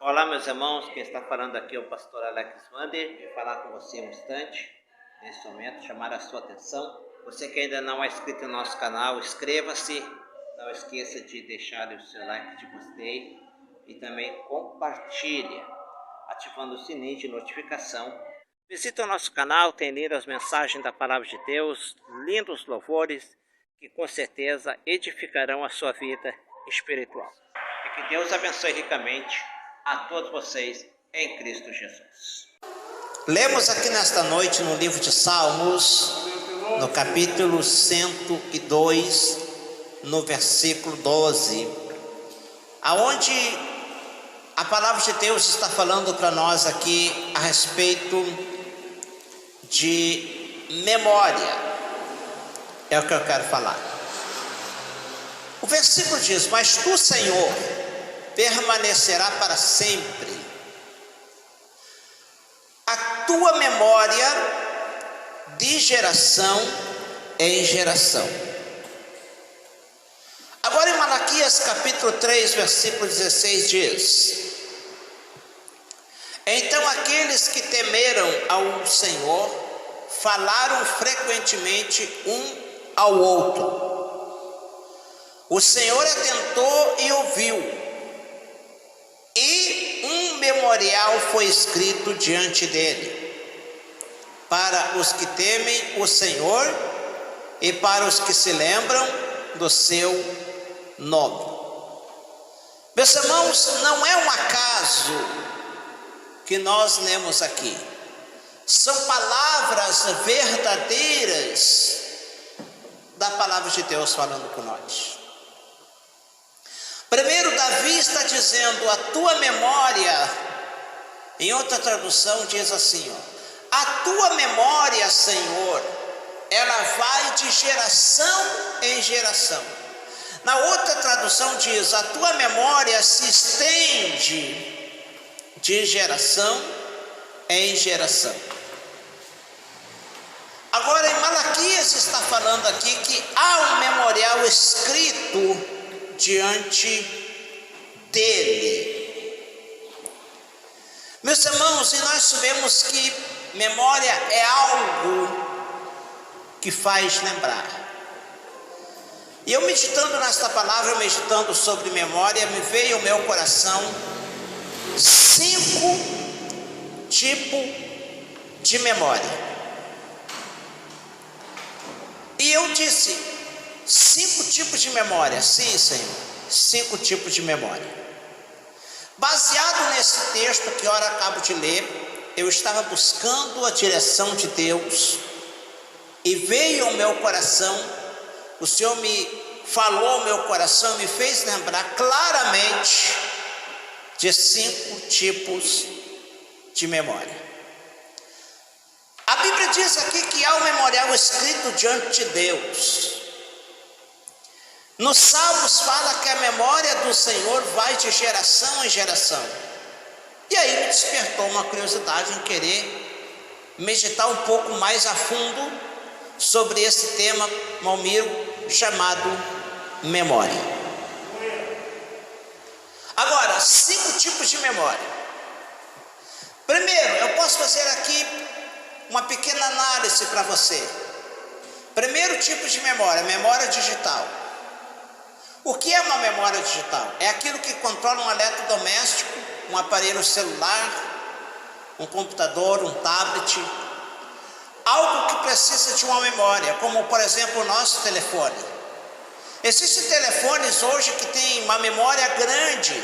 Olá, meus irmãos, quem está falando aqui é o pastor Alex Wander. Vou falar com você um instante, nesse momento, chamar a sua atenção. Você que ainda não é inscrito no nosso canal, inscreva-se. Não esqueça de deixar o seu like de gostei e também compartilhe, ativando o sininho de notificação. Visite o nosso canal, tem lido as mensagens da Palavra de Deus, lindos louvores que com certeza edificarão a sua vida espiritual. E que Deus abençoe ricamente a todos vocês em Cristo Jesus. Lemos aqui nesta noite no livro de Salmos, no capítulo 102, no versículo 12, aonde a palavra de Deus está falando para nós aqui a respeito de memória. É o que eu quero falar. O versículo diz: mas tu, Senhor, permanecerá para sempre. A tua memória de geração em geração. Agora em Malaquias capítulo 3, versículo 16 diz: então aqueles que temeram ao Senhor falaram frequentemente um ao outro. O Senhor atentou e ouviu, e um memorial foi escrito diante dele, para os que temem o Senhor e para os que se lembram do seu nome. Meus irmãos, não é um acaso que nós lemos aqui. São palavras verdadeiras da palavra de Deus falando com nós. Primeiro, Davi está dizendo: a tua memória, em outra tradução diz assim, a tua memória, Senhor, ela vai de geração em geração. Na outra tradução diz: a tua memória se estende de geração em geração. Agora em Malaquias está falando aqui que há um memorial escrito diante dele. Meus irmãos, e nós sabemos que memória é algo que faz lembrar. E eu meditando nesta palavra, meditando sobre memória, me veio ao meu coração 5 tipos de memória. E eu disse: 5 tipos de memória. Sim, Senhor, 5 tipos de memória. Baseado nesse texto que ora acabo de ler, eu estava buscando a direção de Deus e veio ao meu coração, o Senhor me falou ao meu coração, me fez lembrar claramente de 5 tipos de memória. A Bíblia diz aqui que há um memorial escrito diante de Deus. Nos Salmos fala que a memória do Senhor vai de geração em geração. E aí me despertou uma curiosidade em querer meditar um pouco mais a fundo sobre esse tema, Malmiro, chamado memória. Agora, 5 tipos de memória. Primeiro, eu posso fazer aqui uma pequena análise para você. Primeiro tipo de memória, memória digital. O que é uma memória digital? É aquilo que controla um eletrodoméstico, um aparelho celular, um computador, um tablet, algo que precisa de uma memória, como por exemplo o nosso telefone. Existem telefones hoje que têm uma memória grande,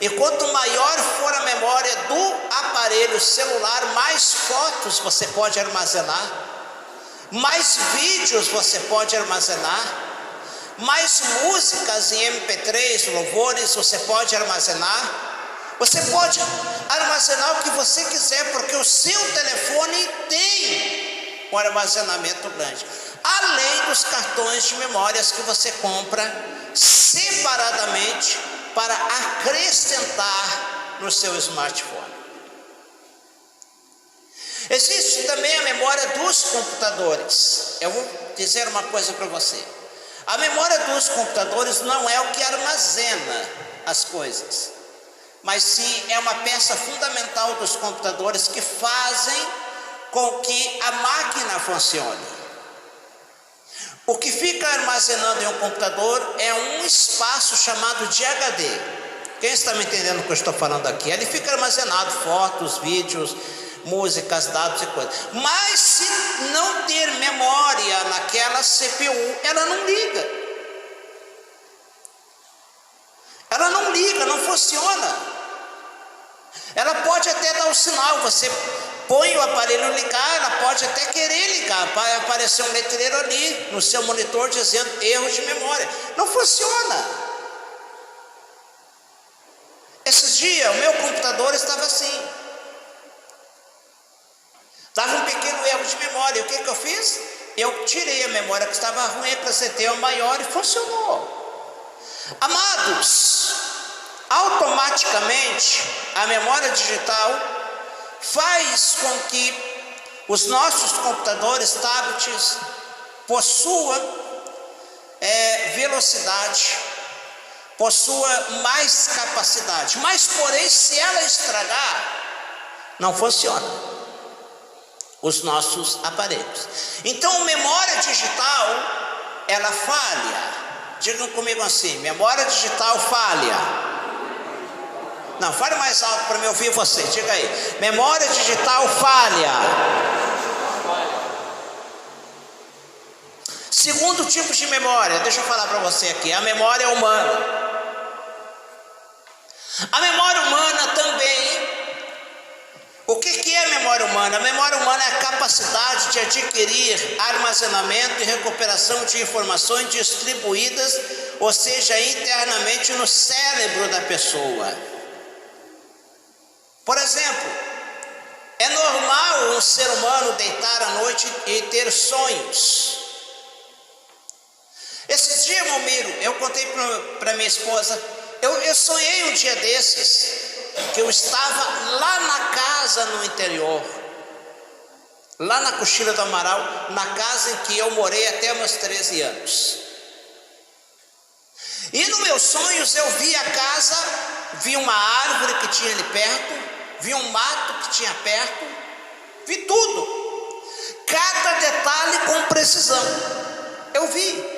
e quanto maior for a memória do aparelho celular, mais fotos você pode armazenar, mais vídeos você pode armazenar, mais músicas em MP3, louvores você pode armazenar. Você pode armazenar o que você quiser, porque o seu telefone tem um armazenamento grande, além dos cartões de memórias que você compra separadamente para acrescentar no seu smartphone. Existe também a memória dos computadores. Eu vou dizer uma coisa para você: a memória dos computadores não é o que armazena as coisas, mas sim é uma peça fundamental dos computadores que fazem com que a máquina funcione. O que fica armazenando em um computador é um espaço chamado de HD. Quem está me entendendo o que eu estou falando aqui? Ele fica armazenado fotos, vídeos, músicas, dados e coisas. Mas se não ter memória naquela CPU, ela não liga. Ela não liga, não funciona. Ela pode até dar o sinal, você põe o aparelho ligar, ela pode até querer ligar, vai aparecer um letreiro ali no seu monitor dizendo erro de memória. Não funciona. Esses dias o meu computador estava assim, dava um pequeno erro de memória. E o que eu fiz? Eu tirei a memória que estava ruim, acrescentei uma maior e funcionou. Amados, automaticamente a memória digital faz com que os nossos computadores, tablets, possuam velocidade, possua mais capacidade, mas porém se ela estragar, não funciona os nossos aparelhos. Então memória digital, ela falha. Digam comigo assim: memória digital falha. Não, fale mais alto para me ouvir você, diga aí: memória digital falha. Segundo tipo de memória, deixa eu falar para você aqui, a memória humana. A memória humana também. O que é a memória humana? A memória humana é a capacidade de adquirir armazenamento e recuperação de informações distribuídas, ou seja, internamente no cérebro da pessoa. Por exemplo, é normal um ser humano deitar à noite e ter sonhos. Esses dias, Momiro, eu contei para minha esposa, eu sonhei um dia desses, que eu estava lá na casa no interior, lá na Coxilha do Amaral, na casa em que eu morei até meus 13 anos. E nos meus sonhos eu vi a casa, vi uma árvore que tinha ali perto, vi um mato que tinha perto, vi tudo, cada detalhe com precisão, eu vi.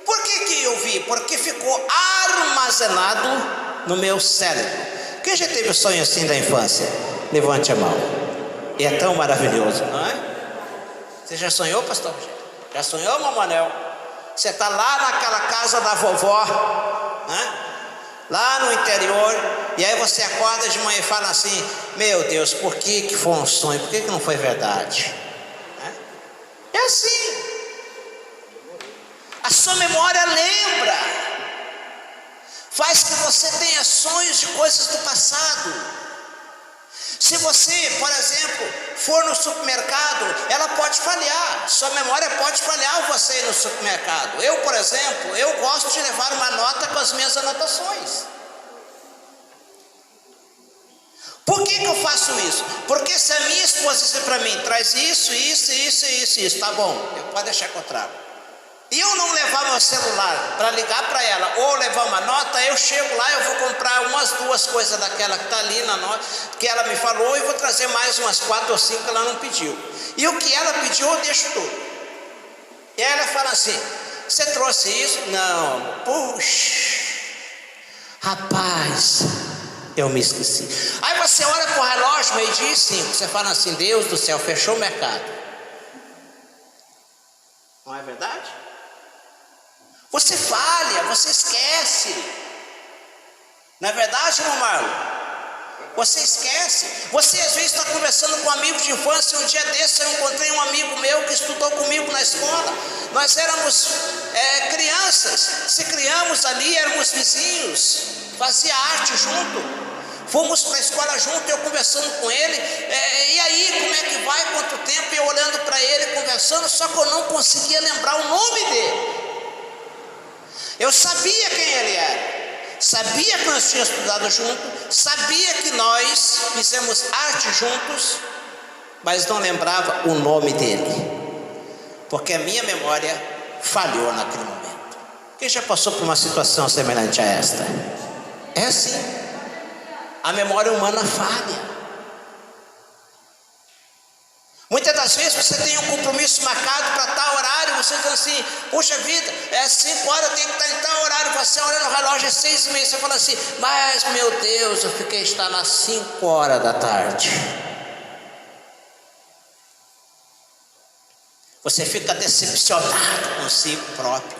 Por que eu vi? Porque ficou armazenado no meu cérebro. Quem já teve sonho assim da infância? Levante a mão. E é tão maravilhoso, não é? Você já sonhou, pastor? Já sonhou, Mamanel? Você está lá naquela casa da vovó, né? Lá no interior, e aí você acorda de manhã e fala assim: meu Deus, por que foi um sonho? Por que não foi verdade? É assim. A sua memória lembra, faz que você tenha sonhos de coisas do passado. Se você, por exemplo, for no supermercado, ela pode falhar, sua memória pode falhar você ir no supermercado. Eu, por exemplo, eu gosto de levar uma nota com as minhas anotações. Por que eu faço isso? Porque se a minha esposa disser para mim, traz isso, tá bom, eu pode deixar que eu trago. E eu não levar meu celular para ligar para ela, ou levar uma nota, eu chego lá, eu vou comprar umas 2 coisas daquela que está ali na nota, que ela me falou, e vou trazer mais umas 4 ou 5 que ela não pediu. E o que ela pediu, eu deixo tudo. E aí ela fala assim: você trouxe isso? Não. Puxa, rapaz, eu me esqueci. Aí você olha para o relógio, 12:05, você fala assim: Deus do céu, fechou o mercado. Não é verdade? Você falha, você esquece. Não é verdade, irmão Marlon? Você esquece. Você às vezes está conversando com um amigo de infância. Um dia desse eu encontrei um amigo meu que estudou comigo na escola. Nós éramos crianças, se criamos ali, éramos vizinhos, fazia arte junto. Fomos para a escola junto, eu conversando com ele, e aí, como é que vai, quanto tempo, eu olhando para ele, conversando, só que eu não conseguia lembrar o nome dele. Eu sabia quem ele era, sabia que nós tínhamos estudado junto, sabia que nós fizemos arte juntos, mas não lembrava o nome dele, porque a minha memória falhou naquele momento. Quem já passou por uma situação semelhante a esta? É assim. A memória humana falha. Muitas das vezes você tem um compromisso marcado para tal horário, você diz assim, puxa vida, é 5 horas, eu tenho que estar em tal horário, você olha no relógio, é 6h30, você fala assim, mas meu Deus, eu fiquei estar às 5 horas da tarde. Você fica decepcionado consigo próprio,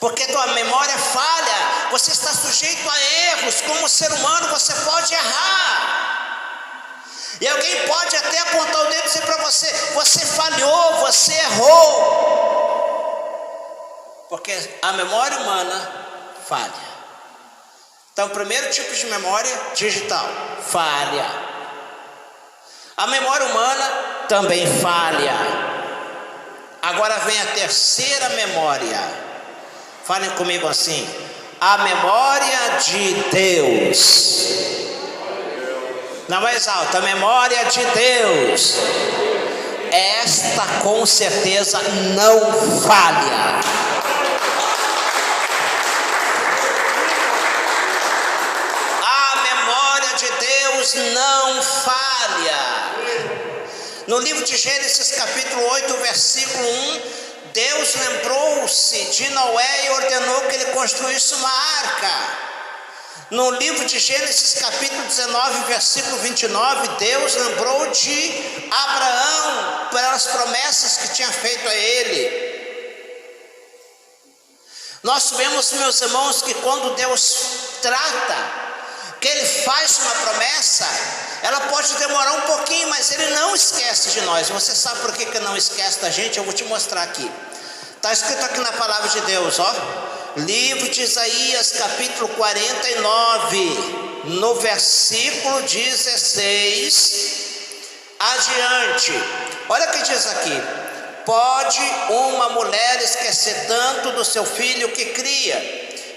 porque tua memória falha, você está sujeito a erros, como ser humano você pode errar. E alguém pode até apontar o dedo e dizer para você, você falhou, você errou. Porque a memória humana falha. Então, o primeiro tipo de memória, digital, falha. A memória humana também falha. Agora vem a terceira memória. Falem comigo assim, a memória de Deus. Na mais alta, a memória de Deus, esta com certeza não falha. A memória de Deus não falha. No livro de Gênesis capítulo 8, versículo 1, Deus lembrou-se de Noé e ordenou que ele construísse uma arca. No livro de Gênesis capítulo 19, versículo 29, Deus lembrou de Abraão pelas promessas que tinha feito a ele. Nós vemos, meus irmãos, que quando Deus trata, que Ele faz uma promessa, ela pode demorar um pouquinho, mas Ele não esquece de nós. Você sabe por que não esquece da gente? Eu vou te mostrar aqui. Está escrito aqui na palavra de Deus, ó. Livro de Isaías, capítulo 49, no versículo 16 adiante. Olha o que diz aqui: pode uma mulher esquecer tanto do seu filho que cria,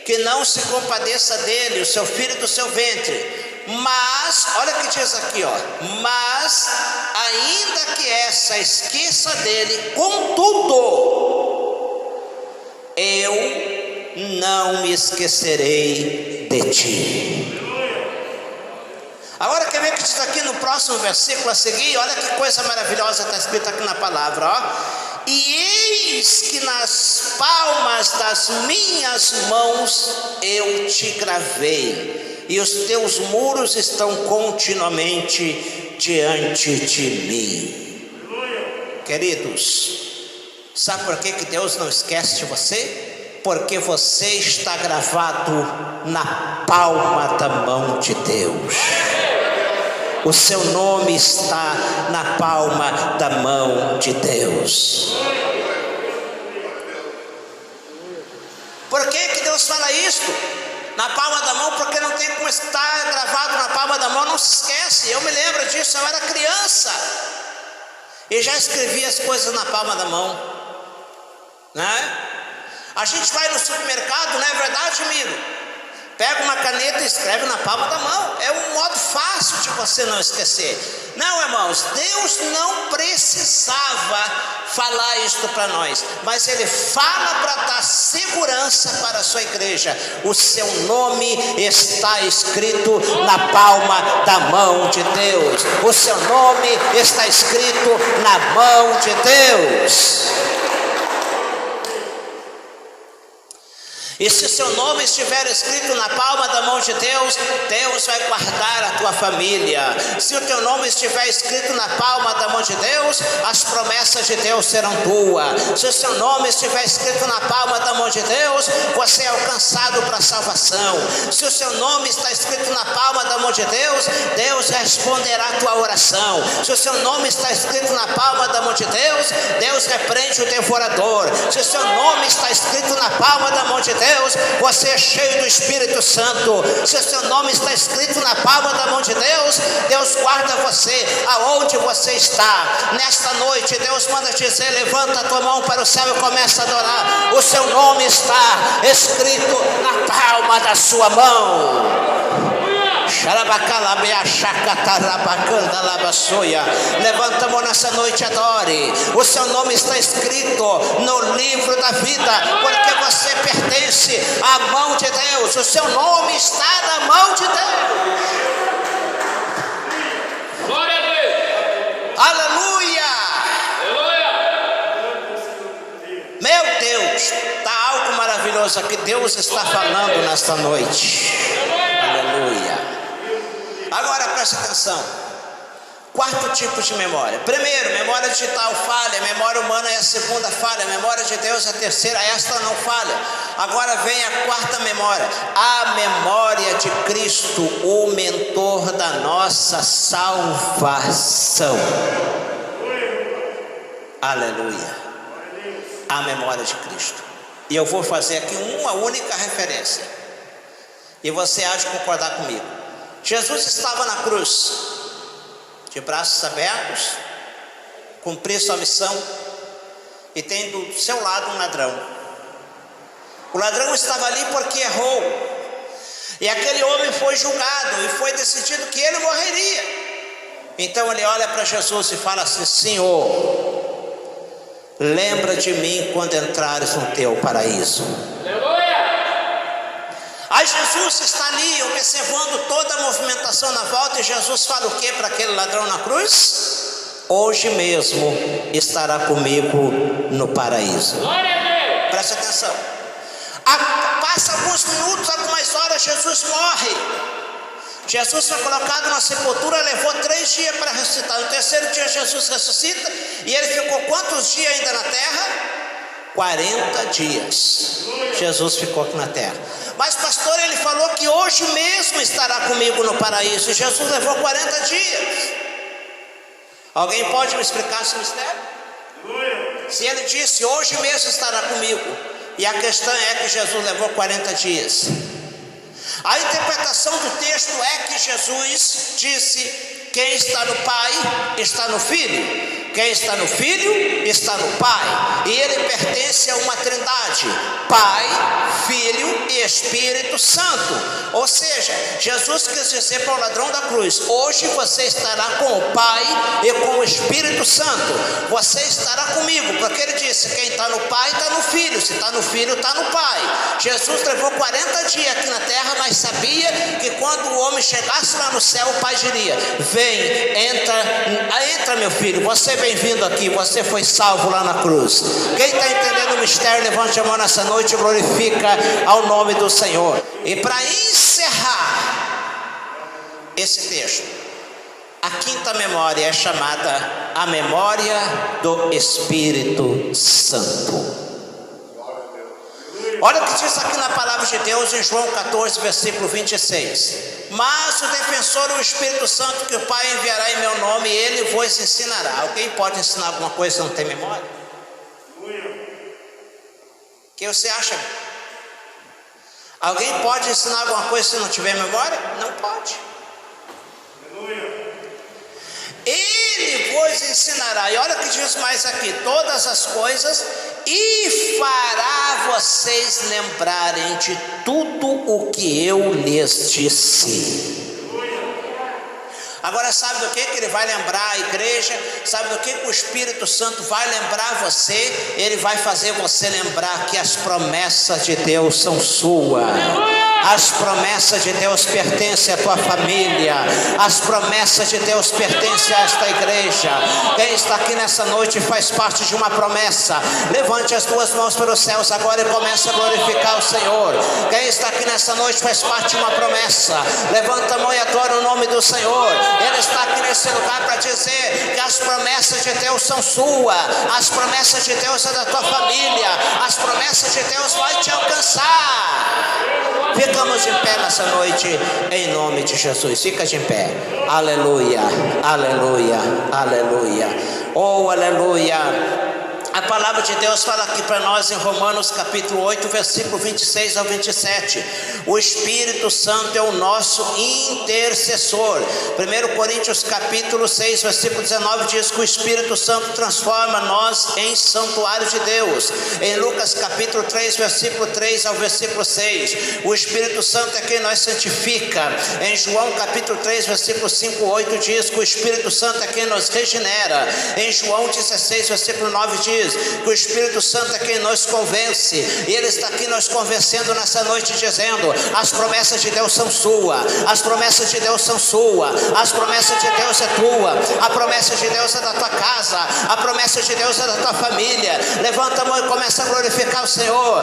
que não se compadeça dele, o seu filho do seu ventre? Mas, olha o que diz aqui, ó. Mas, ainda que essa esqueça dele, contudo, eu não me esquecerei de ti. Agora quer ver que diz aqui no próximo versículo a seguir? Olha que coisa maravilhosa está escrita aqui na palavra, ó. E eis que nas palmas das minhas mãos eu te gravei, e os teus muros estão continuamente diante de mim. Queridos, sabe por que Deus não esquece de você? Porque você está gravado na palma da mão de Deus. O seu nome está na palma da mão de Deus. Por que Deus fala isto? Na palma da mão, porque não tem como estar gravado na palma da mão, não se esquece. Eu me lembro disso, eu era criança e já escrevia as coisas na palma da mão, né? A gente vai no supermercado, não é verdade, amigo? Pega uma caneta e escreve na palma da mão. É um modo fácil de você não esquecer. Não, irmãos, Deus não precisava falar isto para nós, mas Ele fala para dar segurança para a sua igreja. O seu nome está escrito na palma da mão de Deus. O seu nome está escrito na mão de Deus. E se o seu nome estiver escrito na palma da mão de Deus, Deus vai guardar a tua família. Se o teu nome estiver escrito na palma da mão de Deus, as promessas de Deus serão tuas. Se o seu nome estiver escrito na palma da mão de Deus, você é alcançado para a salvação. Se o seu nome está escrito na palma da mão de Deus, Deus responderá a tua oração. Se o seu nome está escrito na palma da mão de Deus, Deus repreende o devorador. Se o seu nome está escrito na palma da mão de Deus, você é cheio do Espírito Santo. Se o seu nome está escrito na palma da mão de Deus, Deus guarda você aonde você está. Nesta noite Deus manda dizer: levanta a tua mão para o céu e começa a adorar. O seu nome está escrito na palma da sua mão. Levanta a mão nessa noite, adore. O seu nome está escrito no livro da vida, porque você pertence à mão de Deus. O seu nome está na mão de Deus. causa que Deus está falando nesta noite. Aleluia. Agora preste atenção. Quarto tipo de memória. Primeiro, memória digital falha, memória humana é a segunda falha, memória de Deus é a terceira, esta não falha. Agora vem a quarta memória, a memória de Cristo, o mentor da nossa salvação. Aleluia. A memória de Cristo. E eu vou fazer aqui uma única referência, e você há de concordar comigo. Jesus estava na cruz, de braços abertos, cumpriu sua missão, e tem do seu lado um ladrão. O ladrão estava ali porque errou, e aquele homem foi julgado, e foi decidido que ele morreria. Então ele olha para Jesus e fala assim: Senhor, lembra de mim quando entrares no teu paraíso. Aí Jesus está ali observando toda a movimentação na volta, e Jesus fala o que para aquele ladrão na cruz? Hoje mesmo estará comigo no paraíso. Preste atenção. Passa alguns minutos, algumas horas, Jesus morre. Jesus foi colocado na sepultura, levou 3 dias para ressuscitar. No terceiro dia Jesus ressuscita, e ele ficou quantos dias ainda na terra? 40 dias. Jesus ficou aqui na terra. Mas pastor, ele falou que hoje mesmo estará comigo no paraíso, e Jesus levou 40 dias. Alguém pode me explicar esse mistério? Se ele disse hoje mesmo estará comigo, e a questão é que Jesus levou 40 dias. A interpretação do texto é que Jesus disse: quem está no Pai está no Filho, quem está no Filho está no Pai, e ele pertence a uma trindade: Pai, Filho e Espírito Santo. Ou seja, Jesus quis dizer para o ladrão da cruz: hoje você estará com o Pai e com o Espírito Santo, você estará comigo, porque ele disse: quem está no Pai está no Filho, se está no Filho está no Pai. Jesus levou 40 dias aqui na terra, mas sabia que quando o homem chegasse lá no céu, o Pai diria: vem, entra meu filho, você é bem-vindo aqui, você foi salvo lá na cruz. Quem está entendendo o mistério, levante a mão nessa noite e glorifica ao nome do Senhor. E para encerrar esse texto, a quinta memória é chamada a memória do Espírito Santo. Olha o que diz aqui na palavra de Deus em João 14, versículo 26. Mas o defensor, o Espírito Santo, que o Pai enviará em meu nome, ele vos ensinará. Alguém pode ensinar alguma coisa se não tem memória? O que você acha? Alguém pode ensinar alguma coisa se não tiver memória? Não pode. Ele vos ensinará, e olha o que diz mais aqui: todas as coisas, e fará vocês lembrarem de tudo o que eu lhes disse. Agora, sabe do que ele vai lembrar a igreja? Sabe do que o Espírito Santo vai lembrar você? Ele vai fazer você lembrar que as promessas de Deus são suas. As promessas de Deus pertencem à tua família. As promessas de Deus pertencem a esta igreja. Quem está aqui nessa noite faz parte de uma promessa. Levante as duas mãos para os céus agora e comece a glorificar o Senhor. Quem está aqui nessa noite faz parte de uma promessa. Levanta a mão e adora o nome do Senhor. Ele está aqui nesse lugar para dizer que as promessas de Deus são suas. As promessas de Deus são da tua família. As promessas de Deus vão te alcançar. Ficamos de pé nessa noite, em nome de Jesus. Fica de pé. Aleluia, aleluia, aleluia. Oh, aleluia. A palavra de Deus fala aqui para nós em Romanos capítulo 8, versículo 26 ao 27. O Espírito Santo é o nosso intercessor. 1 Coríntios capítulo 6, versículo 19 diz que o Espírito Santo transforma nós em santuário de Deus. Em Lucas capítulo 3, versículo 3 ao versículo 6, o Espírito Santo é quem nós santifica. Em João capítulo 3, versículo 5, 8 diz que o Espírito Santo é quem nos regenera. Em João 16, versículo 9 diz diz que o Espírito Santo é quem nos convence, e Ele está aqui nos convencendo nessa noite, dizendo: as promessas de Deus são suas, as promessas de Deus são suas, as promessas de Deus é tua, a promessa de Deus é da tua casa, a promessa de Deus é da tua família. Levanta a mão e começa a glorificar o Senhor.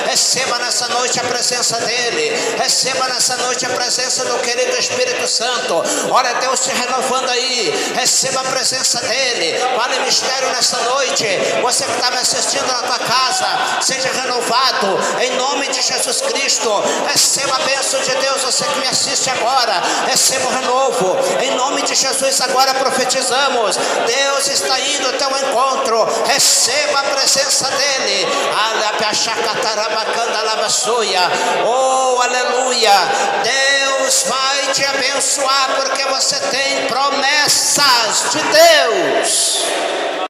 Receba nessa noite a presença dEle, receba nessa noite a presença do querido Espírito Santo. Olha Deus te renovando aí, receba a presença dEle. Fale mistério nessa noite. Você que está me assistindo na tua casa, seja renovado em nome de Jesus Cristo. Receba a bênção de Deus. Você que me assiste agora, receba o renovo em nome de Jesus. Agora profetizamos: Deus está indo ao teu encontro. Receba a presença dEle. Oh, aleluia. Deus vai te abençoar, porque você tem promessas de Deus.